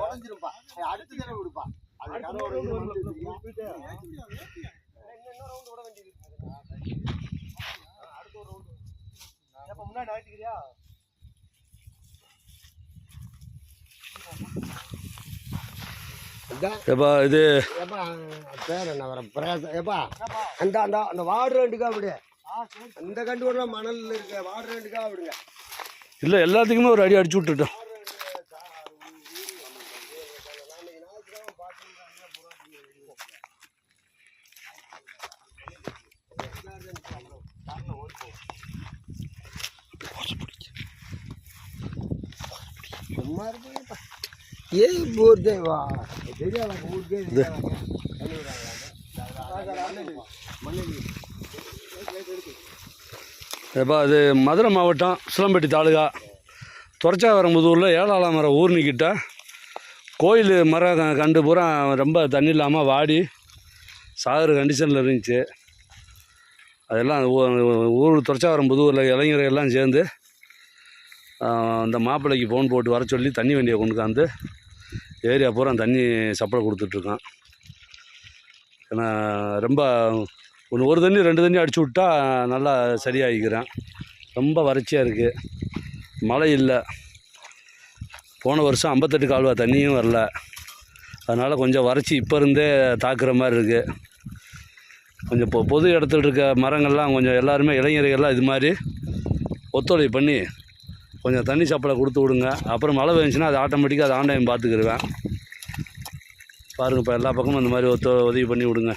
உடஞ்சிருப்பா அடுத்த தடவை விடுப்பா முன்னாடி ஆயிட்டுக்கிறியா ஏப்பா இது பேர் என்ன வர பிரகாசம் ஏப்பா அந்த அந்த அந்த வாடு ரெண்டுக்கா அப்படியே அந்த கண்டு விடுற மணல் இருக்க வாடு ரெண்டுக்கா அப்படிங்க இல்லை எல்லாத்துக்குமே ஒரு அடி அடிச்சு விட்டுட்டோம். यही बोल दे वाह ஏப்பா அது மதுரை மாவட்டம் சிலம்பட்டி தாலுகா துறைச்சாவரம்புதூரில் ஏழாமரம் ஊர்னிக்கிட்ட கோயில் மரம் கண்டு பூரா ரொம்ப தண்ணி இல்லாமல் வாடி சாகிற கண்டிஷனில் இருந்துச்சு. அதெல்லாம் ஊர் துறைச்சாவரம்புதூரில் இளைஞர்கள் எல்லாம் சேர்ந்து அந்த மாப்பிள்ளைக்கு ஃபோன் போட்டு வர சொல்லி தண்ணி வண்டியை கொண்டுக்காந்து ஏரியா பூரா தண்ணி சப்ளை கொடுத்துட்ருக்கான். ஏன்னா ரொம்ப ஒரு தண்ணி 2 தண்ணி அடிச்சு விட்டா நல்லா சரியாகிக்கிறேன். ரொம்ப வறட்சியாக இருக்குது, மழை இல்லை. போன வருஷம் 58 கால்வா தண்ணியும் வரல. அதனால் கொஞ்சம் வறட்சி இப்போ இருந்தே தாக்குற மாதிரி இருக்குது. கொஞ்சம் பொது இடத்துல இருக்க மரங்கள்லாம் கொஞ்சம் எல்லாருமே இளைஞர்கள்லாம் இது மாதிரி ஒத்துழைப்பு பண்ணி கொஞ்சம் தண்ணி சப்ளை கொடுத்து விடுங்க. அப்புறம் மழை பெஞ்சுன்னா அது ஆட்டோமேட்டிக்காக அது ஆன்லைன் பார்த்துக்கிடுவேன். பாருங்கள், இப்போ எல்லா பக்கமும் இந்த மாதிரி உதவி பண்ணி விடுங்க.